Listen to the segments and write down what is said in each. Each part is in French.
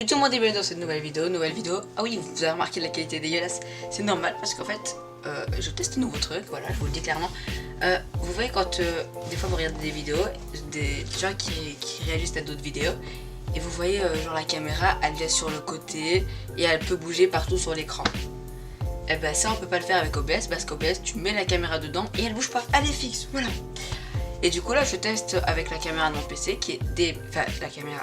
Tout le monde est bienvenu dans cette nouvelle vidéo. Ah oui, vous avez remarqué la qualité dégueulasse. C'est normal parce qu'en fait, je teste un nouveau truc, voilà, je vous le dis clairement. Vous voyez quand des fois vous regardez des vidéos, des gens qui réagissent à d'autres vidéos, et vous voyez genre la caméra, elle vient sur le côté et elle peut bouger partout sur l'écran. Et ben ça on peut pas le faire avec OBS parce qu'OBS tu mets la caméra dedans et elle bouge pas, elle est fixe, voilà. Et du coup là je teste avec la caméra de mon PC qui est la caméra,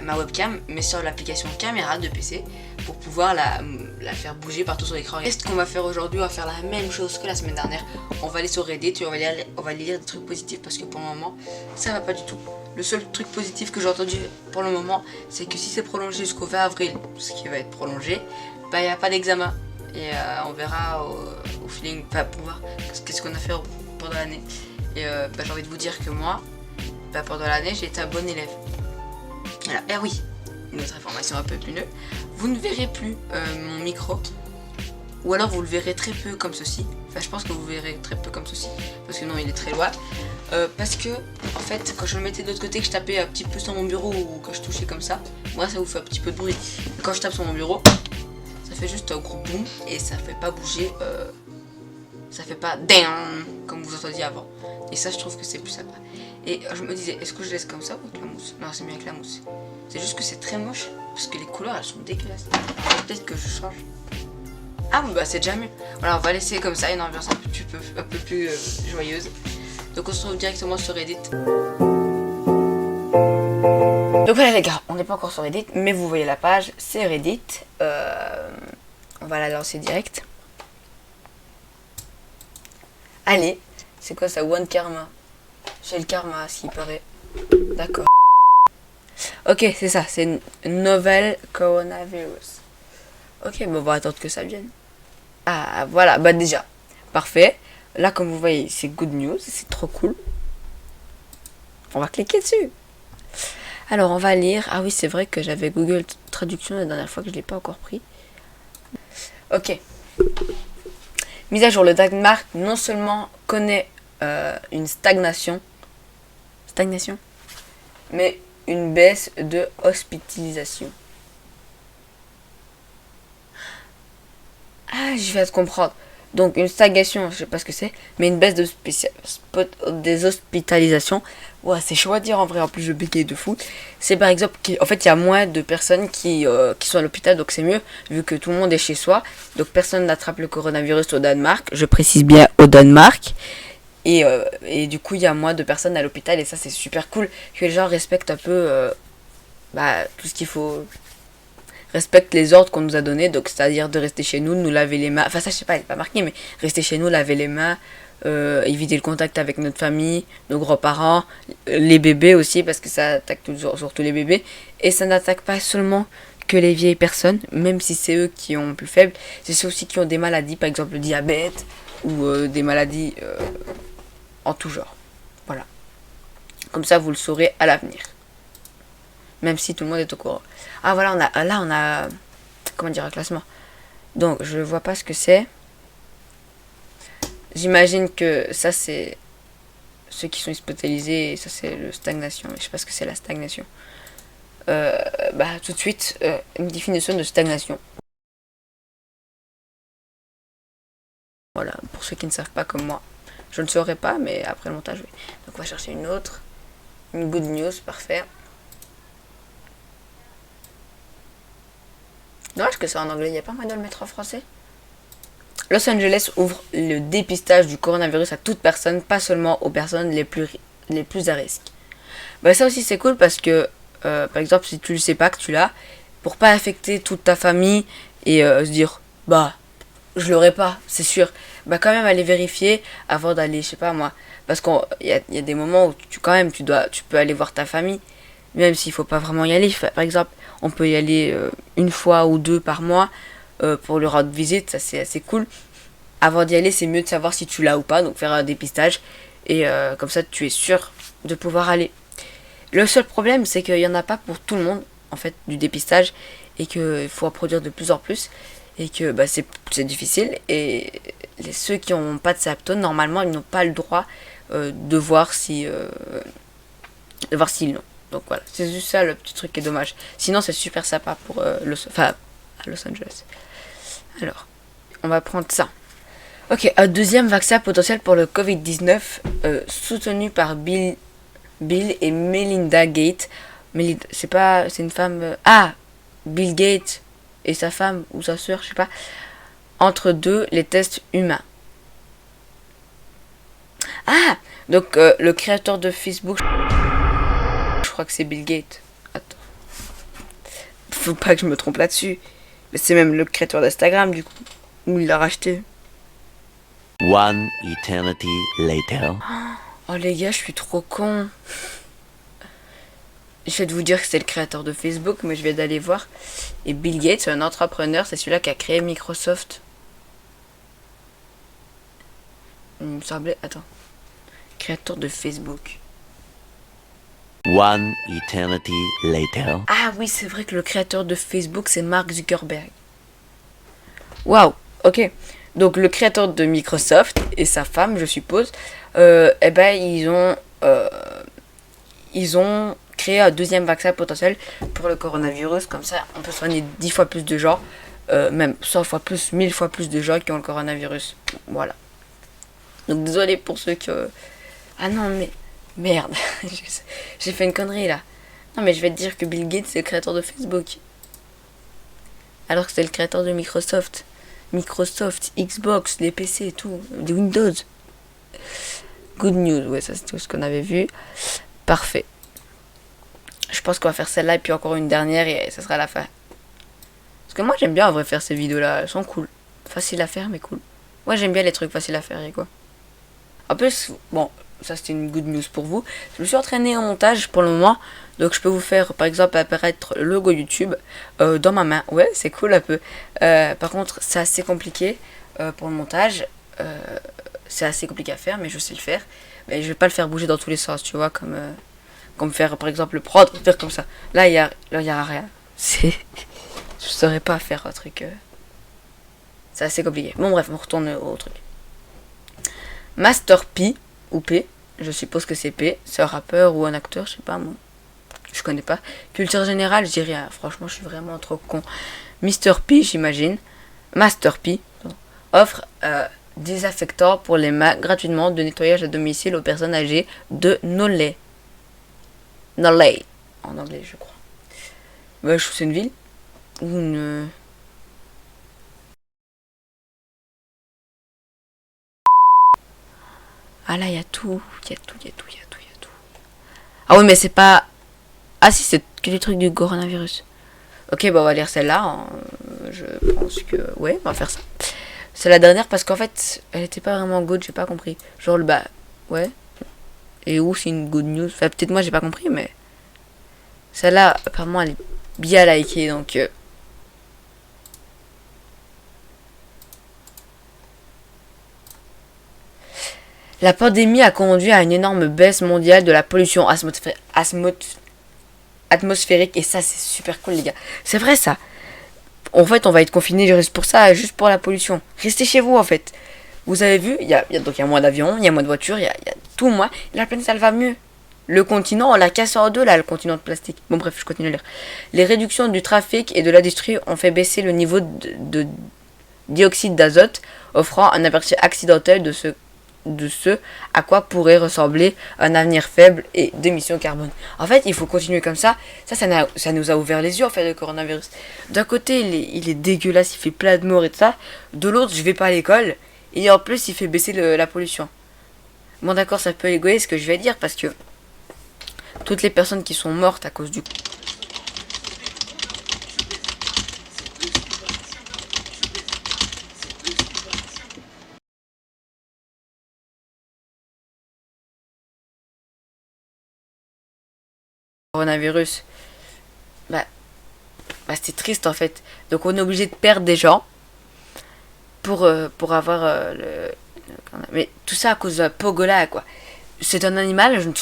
ma webcam, mais sur l'application caméra de PC pour pouvoir la faire bouger partout sur l'écran. Et ce qu'on va faire aujourd'hui, on va faire la même chose que la semaine dernière. On va aller sur Reddit et on va lire des trucs positifs parce que pour le moment ça va pas du tout. Le seul truc positif que j'ai entendu pour le moment, c'est que si c'est prolongé jusqu'au 20 avril, ce qui va être prolongé, bah il n'y a pas d'examen. Et on verra au feeling, pour voir qu'est-ce qu'on a fait pendant l'année. Et j'ai envie de vous dire que moi, pendant l'année, j'ai été un bon élève. Voilà. Et oui, une autre information un peu plus neuve, vous ne verrez plus mon micro, ou alors vous le verrez très peu comme ceci. Enfin, je pense que vous verrez très peu comme ceci, parce que non, il est très loin. Parce que, en fait, quand je le mettais de l'autre côté, que je tapais un petit peu sur mon bureau, ou que je touchais comme ça, moi ça vous fait un petit peu de bruit. Et quand je tape sur mon bureau, ça fait juste un gros boom, et ça fait pas bouger, ça fait pas damn comme vous entendiez avant. Et ça, je trouve que c'est plus sympa. Et je me disais, est-ce que je laisse comme ça ou avec la mousse? Non, c'est mieux avec la mousse. C'est juste que c'est très moche, parce que les couleurs, elles sont dégueulasses. Peut-être que je change. Ah, bah c'est déjà mieux. Voilà, on va laisser comme ça une ambiance un peu plus joyeuse. Donc on se retrouve directement sur Reddit. Donc voilà les gars, on n'est pas encore sur Reddit, mais vous voyez la page, c'est Reddit. On va la lancer direct. Allez, c'est quoi ça? One Karma. J'ai le karma, à ce qui paraît. D'accord. Ok, c'est ça, c'est une nouvelle coronavirus. Ok, bon, on va attendre que ça vienne. Ah, voilà, bah déjà, parfait. Là, comme vous voyez, c'est good news, c'est trop cool. On va cliquer dessus. Alors, on va lire. Ah oui, c'est vrai que j'avais Google Traduction la dernière fois que je ne l'ai pas encore pris. Ok. Mise à jour, le Danemark non seulement connaît une stagnation, mais une baisse de hospitalisation. Ah, je viens de comprendre. Donc une stagnation, je sais pas ce que c'est, mais une baisse des hospitalisations. Ouais, c'est chaud à dire en vrai, en plus je bégaye de fou. C'est par exemple qu'en fait il y a moins de personnes qui sont à l'hôpital, donc c'est mieux vu que tout le monde est chez soi. Donc personne n'attrape le coronavirus au Danemark, je précise bien au Danemark. Et du coup il y a moins de personnes à l'hôpital et ça c'est super cool que les gens respectent un peu tout ce qu'il faut. Respecte les ordres qu'on nous a donnés, donc c'est-à-dire de rester chez nous, de nous laver les mains. Enfin ça je sais pas, il n'est pas marqué, mais rester chez nous, laver les mains, éviter le contact avec notre famille, nos grands-parents, les bébés aussi, parce que ça attaque surtout les bébés. Et ça n'attaque pas seulement que les vieilles personnes, même si c'est eux qui ont plus faible, c'est ceux aussi qui ont des maladies, par exemple le diabète, ou des maladies en tout genre. Voilà. Comme ça vous le saurez à l'avenir. Même si tout le monde est au courant. Ah voilà, on a comment dire, un classement. Donc je vois pas ce que c'est. J'imagine que ça c'est ceux qui sont hospitalisés et ça c'est le stagnation. Je sais pas ce que c'est la stagnation. Tout de suite, une définition de stagnation. Voilà, pour ceux qui ne savent pas comme moi. Je ne saurais pas, mais après le montage, oui. Donc on va chercher une autre. Une good news, parfait. Dommage que c'est en anglais, il n'y a pas moyen de le mettre en français. Los Angeles ouvre le dépistage du coronavirus à toute personne, pas seulement aux personnes les plus à risque. Ça aussi c'est cool parce que, par exemple, si tu ne sais pas que tu l'as, pour pas affecter toute ta famille et se dire, je l'aurai pas, c'est sûr, quand même aller vérifier avant d'aller, je sais pas moi, parce qu'il y a des moments où tu peux aller voir ta famille, même s'il faut pas vraiment y aller. Par exemple, on peut y aller une fois ou deux par mois pour le rendre visite, ça c'est assez cool. Avant d'y aller, c'est mieux de savoir si tu l'as ou pas, donc faire un dépistage et comme ça tu es sûr de pouvoir aller. Le seul problème, c'est qu'il y en a pas pour tout le monde en fait du dépistage et qu'il faut en produire de plus en plus et que c'est difficile et ceux qui n'ont pas de symptômes, normalement ils n'ont pas le droit de voir s'ils l'ont. Donc voilà, c'est juste ça le petit truc qui est dommage. Sinon c'est super sympa pour à Los Angeles. Alors, on va prendre ça. Ok, un deuxième vaccin potentiel pour le Covid-19 soutenu par Bill et Melinda Gates. C'est une femme... Bill Gates et sa femme ou sa soeur, je sais pas. Entre deux, les tests humains. Donc le créateur de Facebook, je crois que c'est Bill Gates. Attends. Faut pas que je me trompe là-dessus. Mais c'est même le créateur d'Instagram, du coup. Où il l'a racheté. One eternity later. Oh les gars, je suis trop con. Je vais vous dire que c'est le créateur de Facebook, mais je vais d'aller voir. Et Bill Gates, c'est un entrepreneur, c'est celui-là qui a créé Microsoft. Il me semblait... Attends. Créateur de Facebook. One eternity later. Ah oui, c'est vrai que le créateur de Facebook, c'est Mark Zuckerberg. Waouh, ok. Donc le créateur de Microsoft et sa femme, je suppose, ils ont créé un deuxième vaccin potentiel pour le coronavirus. Comme ça, on peut soigner 10 fois plus de gens, même 100 fois plus, 1000 fois plus de gens qui ont le coronavirus. Voilà. Donc désolé pour ceux que... Ah non, mais... Merde, j'ai fait une connerie là. Non, mais je vais te dire que Bill Gates, c'est le créateur de Facebook. Alors que c'est le créateur de Microsoft. Microsoft, Xbox, les PC et tout, des Windows. Good news, ouais, ça c'est tout ce qu'on avait vu. Parfait. Je pense qu'on va faire celle-là et puis encore une dernière et ça sera la fin. Parce que moi j'aime bien en vrai faire ces vidéos-là, elles sont cool. Facile à faire mais cool. Moi j'aime bien les trucs faciles à faire et quoi. En plus, bon, ça c'était une good news pour vous. Je me suis entraîné en montage pour le moment. Donc je peux vous faire par exemple apparaître le logo YouTube dans ma main. Ouais, c'est cool un peu. Par contre, c'est assez compliqué pour le montage. C'est assez compliqué à faire, mais je sais le faire. Mais je vais pas le faire bouger dans tous les sens, tu vois, comme faire par exemple le prod, faire comme ça. Là, il y a rien. Je saurais pas faire un truc. C'est assez compliqué. Bon bref, on retourne au truc. Master P ou P, je suppose que c'est P, c'est un rappeur ou un acteur, je sais pas moi. Je connais pas. Culture générale, je dis rien. Franchement, je suis vraiment trop con. Mr. P, j'imagine. Master P offre désinfectant pour les mains gratuitement de nettoyage à domicile aux personnes âgées de Nolay. Nolay, en anglais, je crois. Ouais, je trouve que c'est une ville ou une... Ah là, il y a tout. Ah oui, mais c'est pas... Ah si, c'est que des trucs du coronavirus. Ok, bah on va lire celle-là. Hein. Je pense que... Ouais, on va faire ça. C'est la dernière parce qu'en fait, elle était pas vraiment good, j'ai pas compris. Genre, bah, ouais. Et où c'est une good news. Enfin, peut-être moi, j'ai pas compris, mais... Celle-là, apparemment, elle est bien likée, donc... La pandémie a conduit à une énorme baisse mondiale de la pollution atmosphérique. Et ça, c'est super cool, les gars. C'est vrai, ça. En fait, on va être confinés juste pour ça, juste pour la pollution. Restez chez vous, en fait. Vous avez vu, il y a moins d'avions, il y a moins de voitures, il y a tout moins. La planète, elle va mieux. Le continent, on l'a cassé en deux, là, le continent de plastique. Bon, bref, je continue à lire. Les réductions du trafic et de l'industrie ont fait baisser le niveau de dioxyde d'azote, offrant un aperçu accidentel de ce à quoi pourrait ressembler un avenir faible et d'émissions carbone. En fait, il faut continuer comme ça. Ça nous a ouvert les yeux, en fait, le coronavirus. D'un côté, il est dégueulasse, il fait plein de morts et tout ça. De l'autre, je vais pas à l'école. Et en plus, il fait baisser la pollution. Bon, d'accord, c'est un peu égoïste ce que je vais dire, parce que toutes les personnes qui sont mortes à cause du coronavirus, bah c'était triste en fait. Donc on est obligé de perdre des gens pour avoir mais tout ça à cause d'un pangolin, quoi. C'est un animal, je ne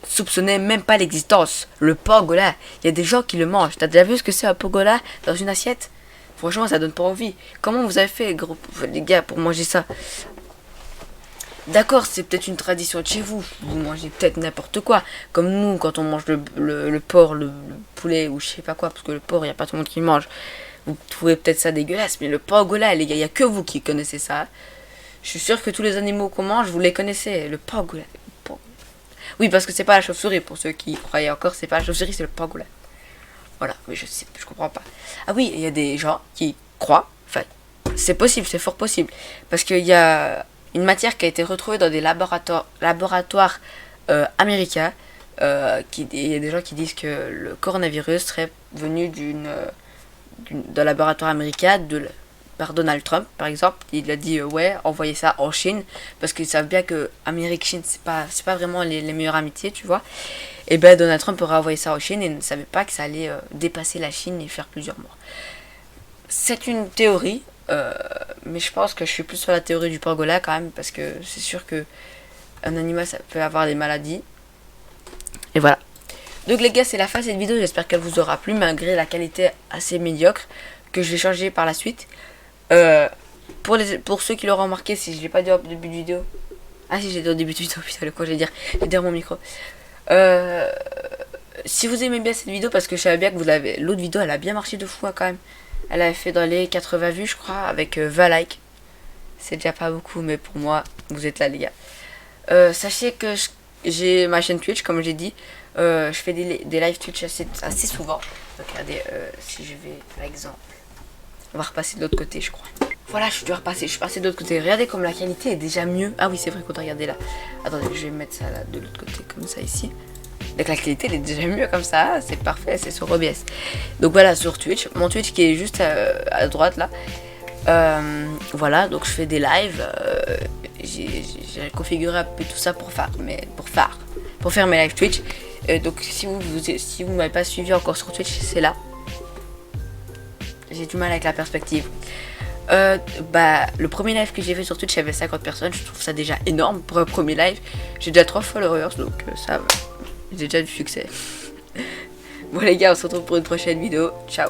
soupçonnais même pas l'existence. Le pangolin, il y a des gens qui le mangent. T'as déjà vu ce que c'est un pangolin dans une assiette? Franchement, ça donne pas envie. Comment vous avez fait, gros, les gars, pour manger ça? D'accord, c'est peut-être une tradition de chez vous. Vous mangez peut-être n'importe quoi. Comme nous, quand on mange le porc, le poulet ou je sais pas quoi, parce que le porc, il n'y a pas tout le monde qui le mange. Vous trouvez peut-être ça dégueulasse, mais le pangolin, les gars, il n'y a que vous qui connaissez ça. Je suis sûr que tous les animaux qu'on mange, vous les connaissez. Le pangolin. Oui, parce que c'est pas la chauve-souris, pour ceux qui croyaient encore, c'est pas la chauve-souris, c'est le pangolin. Voilà, mais je comprends pas. Ah oui, il y a des gens qui croient, enfin, c'est possible, c'est fort possible. Parce qu'il y a une matière qui a été retrouvée dans des laboratoires américains. Il y a des gens qui disent que le coronavirus serait venu d'un laboratoire américain par Donald Trump, par exemple. Il a dit ouais, envoyez ça en Chine, parce qu'ils savent bien que Amérique-Chine, c'est pas vraiment les meilleures amitiés, tu vois. Et ben Donald Trump aurait envoyé ça en Chine et ne savait pas que ça allait dépasser la Chine et faire plusieurs morts. C'est une théorie, mais je pense que je suis plus sur la théorie du pangolin quand même, parce que c'est sûr que un animal, ça peut avoir des maladies. Et voilà. Donc les gars, c'est la fin de cette vidéo, j'espère qu'elle vous aura plu, malgré la qualité assez médiocre, que je vais changer par la suite. Pour ceux qui l'auront remarqué, si je l'ai pas dit au début de vidéo. Ah si, j'ai dit au début de vidéo, putain, le quoi je vais dire. J'ai dit mon micro. Si vous aimez bien cette vidéo, parce que je savais bien que vous l'avez. L'autre vidéo, elle a bien marché de fou hein, quand même. Elle avait fait dans les 80 vues, je crois, avec 20 likes. C'est déjà pas beaucoup, mais pour moi, vous êtes là, les gars. Sachez que j'ai ma chaîne Twitch, comme j'ai dit. Je fais des live Twitch assez souvent. Donc regardez, si je vais, par exemple. On va repasser de l'autre côté, je crois. Voilà, je suis passé de l'autre côté. Regardez comme la qualité est déjà mieux. Ah oui, c'est vrai qu'on doit regarder là. Attendez, je vais mettre ça là de l'autre côté, comme ça ici. Donc la qualité elle est déjà mieux comme ça. C'est parfait, c'est sur OBS. Donc voilà, sur Twitch. Mon Twitch qui est juste à droite là. Voilà, donc je fais des lives. J'ai configuré un peu tout ça pour faire mes live Twitch. Donc si vous m'avez pas suivi encore sur Twitch, c'est là. J'ai du mal avec la perspective. Le premier live que j'ai fait sur Twitch, il y avait 50 personnes. Je trouve ça déjà énorme pour un premier live. J'ai déjà 3 followers, donc ça va. J'ai déjà du succès. Bon les gars, on se retrouve pour une prochaine vidéo. Ciao.